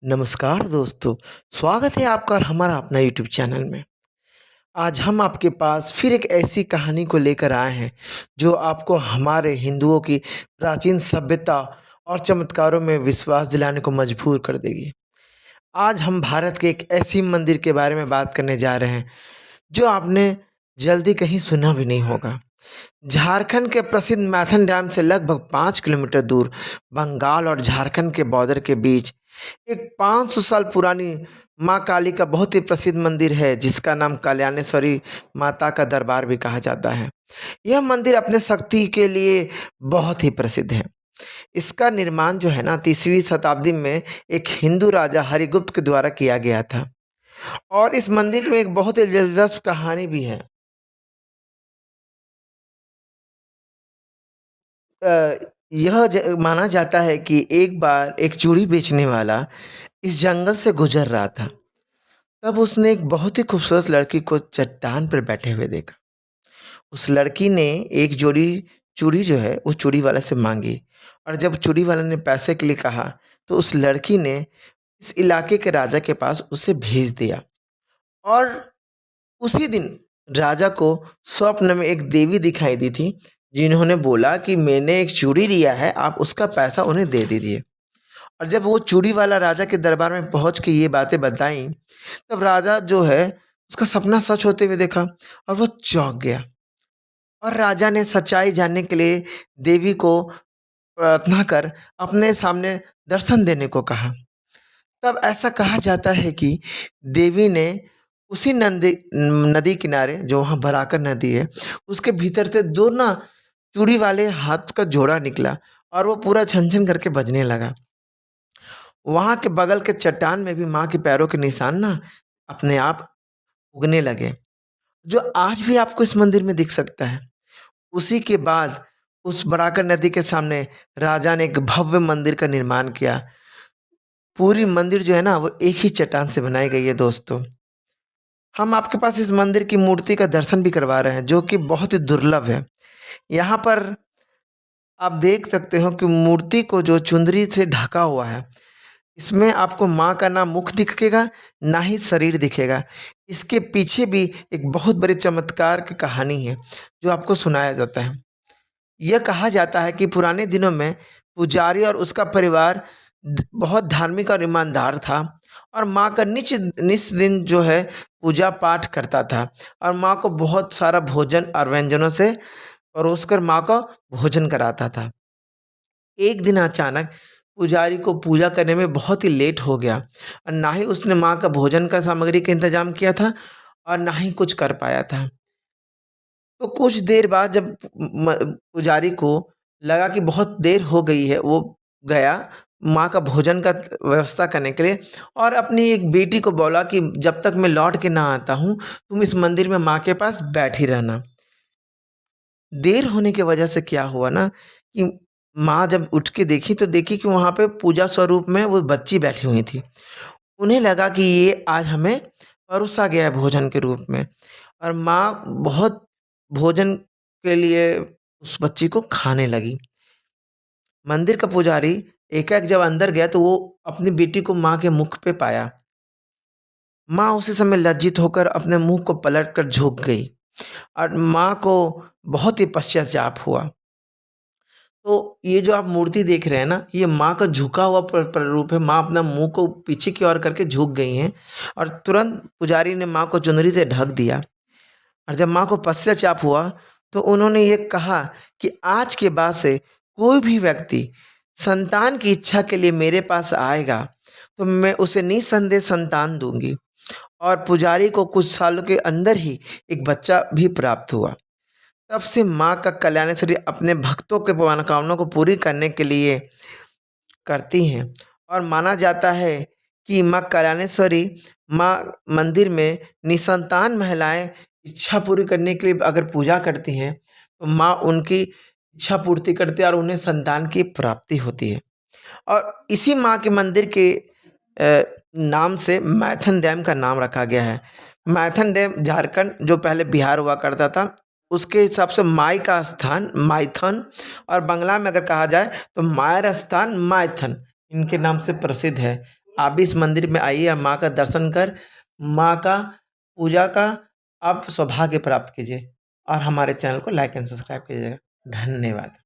नमस्कार दोस्तों, स्वागत है आपका और हमारा अपना यूट्यूब चैनल में। आज हम आपके पास फिर एक ऐसी कहानी को लेकर आए हैं, जो आपको हमारे हिंदुओं की प्राचीन सभ्यता और चमत्कारों में विश्वास दिलाने को मजबूर कर देगी। आज हम भारत के एक ऐसी मंदिर के बारे में बात करने जा रहे हैं, जो आपने जल्दी कहीं सुना भी नहीं होगा। झारखंड के प्रसिद्ध मैथन डैम से लगभग 5 किलोमीटर दूर बंगाल और झारखंड के बॉर्डर के बीच एक 500 साल पुरानी माँ काली का बहुत ही प्रसिद्ध मंदिर है, जिसका नाम कल्याणेश्वरी माता का दरबार भी कहा जाता है। यह मंदिर अपने शक्ति के लिए बहुत ही प्रसिद्ध है। इसका निर्माण जो है ना 30वीं शताब्दी में एक हिंदू राजा हरिगुप्त के द्वारा किया गया था। और इस मंदिर में एक बहुत ही दिलचस्प कहानी भी है। अ, यह माना जाता है कि एक बार एक चूड़ी बेचने वाला इस जंगल से गुजर रहा था। तब उसने एक बहुत ही खूबसूरत लड़की को चट्टान पर बैठे हुए देखा। उस लड़की ने एक जोड़ी चूड़ी जो है उस चूड़ी वाले से मांगी, और जब चूड़ी वाले ने पैसे के लिए कहा, तो उस लड़की ने इस इलाके के राजा के पास उसे भेज दिया। और उसी दिन राजा को स्वप्न में एक देवी दिखाई दी थी, जिन्होंने बोला कि मैंने एक चूड़ी लिया है, आप उसका पैसा उन्हें दे दीजिए। और जब वो चूड़ी वाला राजा के दरबार में पहुँच के ये बातें बताईं, तब राजा जो है उसका सपना सच होते हुए देखा, और वो चौंक गया। और राजा ने सच्चाई जानने के लिए देवी को प्रार्थना कर अपने सामने दर्शन देने को कहा। तब ऐसा कहा जाता है कि देवी ने उसी नंदी नदी किनारे, जो वहाँ बराकर नदी है, उसके भीतर से 2 ना चूड़ी वाले हाथ का जोड़ा निकला, और वो पूरा छन-छन करके बजने लगा। वहाँ के बगल के चट्टान में भी माँ के पैरों के निशान ना अपने आप उगने लगे, जो आज भी आपको इस मंदिर में दिख सकता है। उसी के बाद उस बराकर नदी के सामने राजा ने एक भव्य मंदिर का निर्माण किया। पूरी मंदिर जो है ना वो एक ही चट्टान से बनाई गई है दोस्तों। हम आपके पास इस मंदिर की मूर्ति का दर्शन भी करवा रहे हैं, जो कि बहुत ही दुर्लभ है। यहाँ पर आप देख सकते हो कि मूर्ति को जो चुंदरी से ढका हुआ है, इसमें आपको माँ का ना मुख दिखेगा, ना ही शरीर दिखेगा। इसके पीछे भी एक बहुत बड़ी चमत्कार की कहानी है, जो आपको सुनाया जाता है। यह कहा जाता है कि पुराने दिनों में पुजारी और उसका परिवार बहुत धार्मिक और ईमानदार था, और माँ का निस दिन जो है पूजा पाठ करता था, और माँ को बहुत सारा भोजन और व्यंजनों से परोसकर माँ को भोजन कराता था। एक दिन अचानक पुजारी को पूजा करने में बहुत ही लेट हो गया, और ना ही उसने माँ का भोजन का सामग्री का इंतजाम किया था, और ना ही कुछ कर पाया था। तो कुछ देर बाद जब पुजारी को लगा कि बहुत देर हो गई है, वो गया माँ का भोजन का व्यवस्था करने के लिए, और अपनी एक बेटी को बोला कि जब तक मैं लौट के ना आता हूँ, तुम इस मंदिर में माँ के पास बैठी रहना। देर होने की वजह से क्या हुआ ना कि माँ जब उठ के देखी, तो देखी कि वहाँ पे पूजा स्वरूप में वो बच्ची बैठी हुई थी। उन्हें लगा कि ये आज हमें परोसा गया है भोजन के रूप में, और माँ बहुत भोजन के लिए उस बच्ची को खाने लगी। मंदिर का पुजारी एकाएक जब अंदर गया, तो वो अपनी बेटी को माँ के मुख पे पाया। माँ उसी समय लज्जित होकर अपने मुँह को पलट कर झुक गई, और माँ को बहुत ही पश्चाताप हुआ। तो ये जो आप मूर्ति देख रहे हैं ना, ये माँ का झुका हुआ प्रारूप है। माँ अपना मुँह को पीछे की ओर करके झुक गई हैं, और तुरंत पुजारी ने माँ को चुनरी से ढक दिया। और जब माँ को पश्चाताप हुआ, तो उन्होंने ये कहा कि आज के बाद से कोई भी व्यक्ति संतान की इच्छा के लिए मेरे पास आएगा, तो मैं उसे निसंदेह संतान दूँगी। और पुजारी को कुछ सालों के अंदर ही एक बच्चा भी प्राप्त हुआ। तब से माँ का कल्याणेश्वरी अपने भक्तों के मनोकामना को पूरी करने के लिए करती हैं, और माना जाता है कि माँ कल्याणेश्वरी माँ मंदिर में निसंतान महिलाएं इच्छा पूरी करने के लिए अगर पूजा करती हैं, तो माँ उनकी इच्छा पूर्ति करती है, और उन्हें संतान की प्राप्ति होती है। और इसी माँ के मंदिर के नाम से मैथन डैम का नाम रखा गया है। मैथन डैम झारखंड, जो पहले बिहार हुआ करता था, उसके हिसाब से माई का स्थान माइथन, और बंगला में अगर कहा जाए तो मायर स्थान माइथन, इनके नाम से प्रसिद्ध है। आप भी इस मंदिर में आइए, आप माँ का दर्शन कर माँ का पूजा का आप सौभाग्य प्राप्त कीजिए और हमारे चैनल को लाइक एंड सब्सक्राइब कीजिएगा। धन्यवाद।